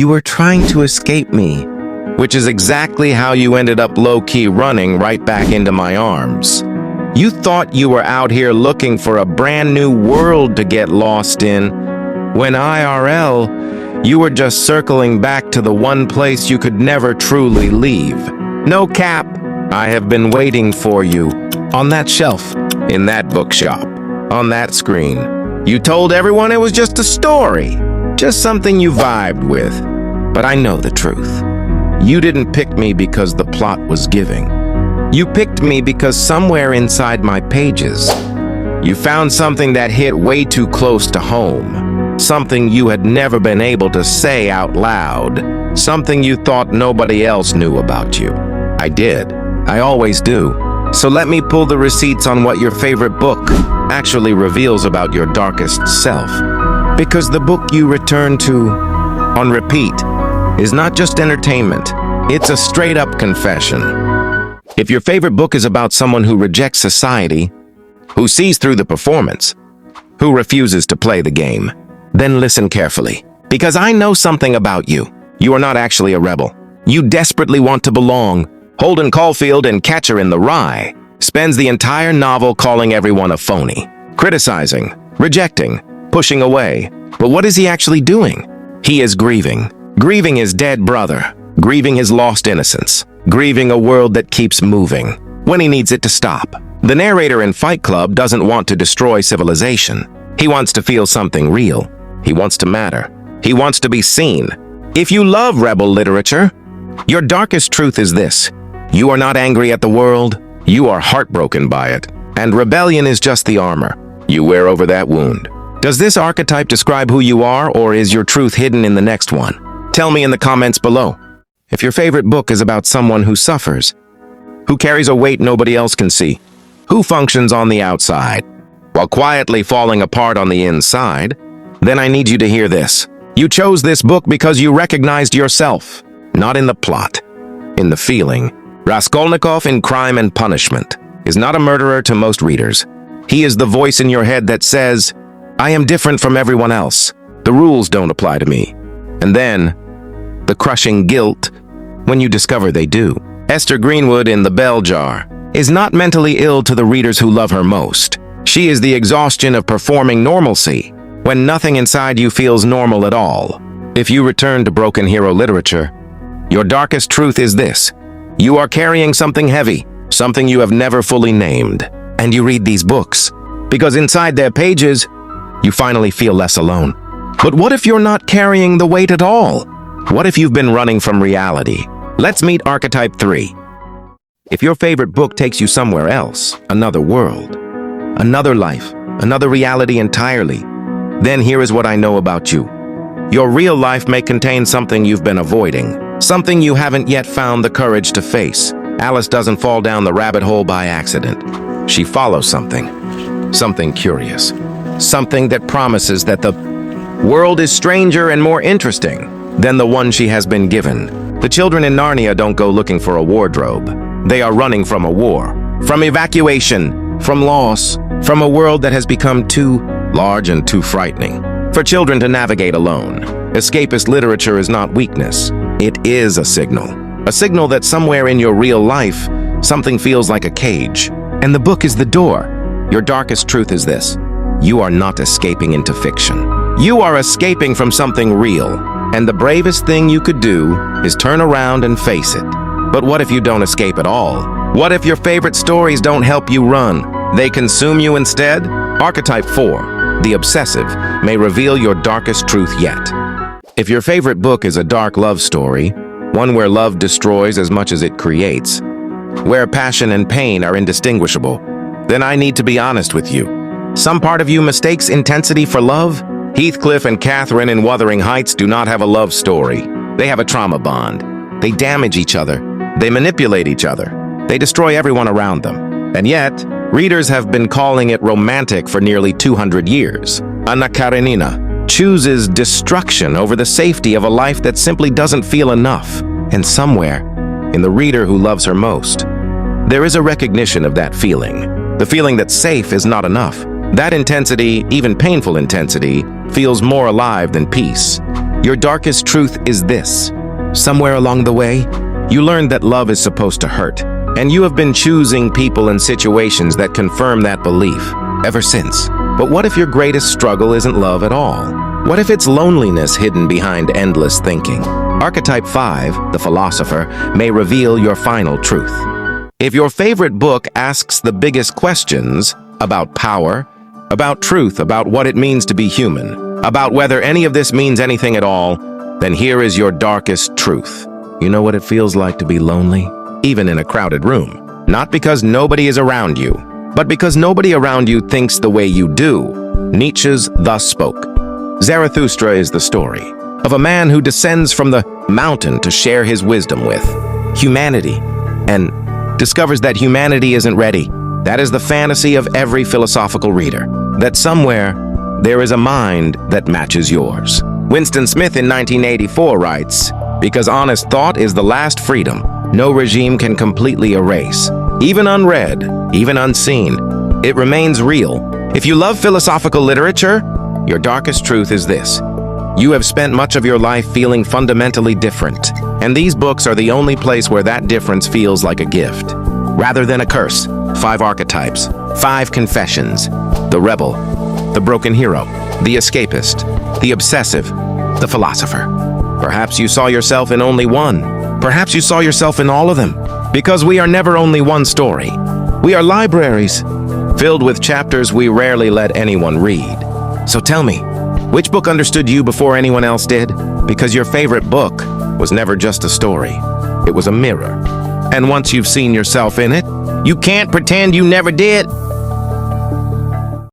You were trying to escape me, which is exactly how you ended up low-key running right back into my arms. You thought you were out here looking for a brand new world to get lost in, when IRL, you were just circling back to the one place you could never truly leave. No cap, I have been waiting for you. On that shelf, in that bookshop, on that screen. You told everyone it was just a story, just something you vibed with. But I know the truth. You didn't pick me because the plot was giving. You picked me because somewhere inside my pages, you found something that hit way too close to home. Something you had never been able to say out loud. Something you thought nobody else knew about you. I did. I always do. So let me pull the receipts on what your favorite book actually reveals about your darkest self. Because the book you return to on repeat is not just entertainment. It's a straight-up confession. If your favorite book is about someone who rejects society, who sees through the performance, who refuses to play the game, then listen carefully. Because I know something about you. You are not actually a rebel. You desperately want to belong. Holden Caulfield in Catcher in the Rye spends the entire novel calling everyone a phony, criticizing, rejecting, pushing away. But what is he actually doing? He is grieving. Grieving his dead brother. Grieving his lost innocence. Grieving a world that keeps moving when he needs it to stop. The narrator in Fight Club doesn't want to destroy civilization. He wants to feel something real. He wants to matter. He wants to be seen. If you love rebel literature, your darkest truth is this. You are not angry at the world. You are heartbroken by it. And rebellion is just the armor you wear over that wound. Does this archetype describe who you are, or is your truth hidden in the next one? Tell me in the comments below. If your favorite book is about someone who suffers, who carries a weight nobody else can see, who functions on the outside, while quietly falling apart on the inside, then I need you to hear this. You chose this book because you recognized yourself, not in the plot, in the feeling. Raskolnikov in Crime and Punishment is not a murderer to most readers. He is the voice in your head that says, I am different from everyone else. The rules don't apply to me. And then, the crushing guilt when you discover they do. Esther Greenwood in The Bell Jar is not mentally ill to the readers who love her most. She is the exhaustion of performing normalcy when nothing inside you feels normal at all. If you return to broken hero literature, your darkest truth is this. You are carrying something heavy, something you have never fully named. And you read these books because inside their pages, you finally feel less alone. But what if you're not carrying the weight at all? What if you've been running from reality? Let's meet Archetype 3. If your favorite book takes you somewhere else, another world, another life, another reality entirely, then here is what I know about you. Your real life may contain something you've been avoiding, something you haven't yet found the courage to face. Alice doesn't fall down the rabbit hole by accident. She follows something curious, something that promises that the world is stranger and more interesting than the one she has been given. The children in Narnia don't go looking for a wardrobe. They are running from a war, from evacuation, from loss, from a world that has become too large and too frightening for children to navigate alone. Escapist literature is not weakness. It is a signal that somewhere in your real life, something feels like a cage. And the book is the door. Your darkest truth is this. You are not escaping into fiction. You are escaping from something real. And the bravest thing you could do is turn around and face it. But what if you don't escape at all? What if your favorite stories don't help you run? They consume you instead? Archetype 4, the Obsessive, may reveal your darkest truth yet. If your favorite book is a dark love story, one where love destroys as much as it creates, where passion and pain are indistinguishable, then I need to be honest with you. Some part of you mistakes intensity for love. Heathcliff and Catherine in Wuthering Heights do not have a love story. They have a trauma bond. They damage each other. They manipulate each other. They destroy everyone around them. And yet, readers have been calling it romantic for nearly 200 years. Anna Karenina chooses destruction over the safety of a life that simply doesn't feel enough. And somewhere, in the reader who loves her most, there is a recognition of that feeling. The feeling that safe is not enough. That intensity, even painful intensity, feels more alive than peace. Your darkest truth is this. Somewhere along the way, you learned that love is supposed to hurt, and you have been choosing people and situations that confirm that belief ever since. But what if your greatest struggle isn't love at all? What if it's loneliness hidden behind endless thinking? Archetype 5, the Philosopher, may reveal your final truth. If your favorite book asks the biggest questions about power, about truth, about what it means to be human, about whether any of this means anything at all, then here is your darkest truth. You know what it feels like to be lonely? Even in a crowded room. Not because nobody is around you, but because nobody around you thinks the way you do. Nietzsche's thus spoke. Zarathustra is the story of a man who descends from the mountain to share his wisdom with humanity and discovers that humanity isn't ready. That is the fantasy of every philosophical reader, that somewhere there is a mind that matches yours. Winston Smith in 1984 writes, "Because honest thought is the last freedom no regime can completely erase. Even unread, even unseen, it remains real. If you love philosophical literature, your darkest truth is this. You have spent much of your life feeling fundamentally different, and these books are the only place where that difference feels like a gift, rather than a curse. 5 archetypes, 5 confessions, the rebel, the broken hero, the escapist, the obsessive, the philosopher. Perhaps you saw yourself in only one. Perhaps you saw yourself in all of them. Because we are never only one story. We are libraries, filled with chapters we rarely let anyone read. So tell me, which book understood you before anyone else did? Because your favorite book was never just a story. It was a mirror. And once you've seen yourself in it, you can't pretend you never did.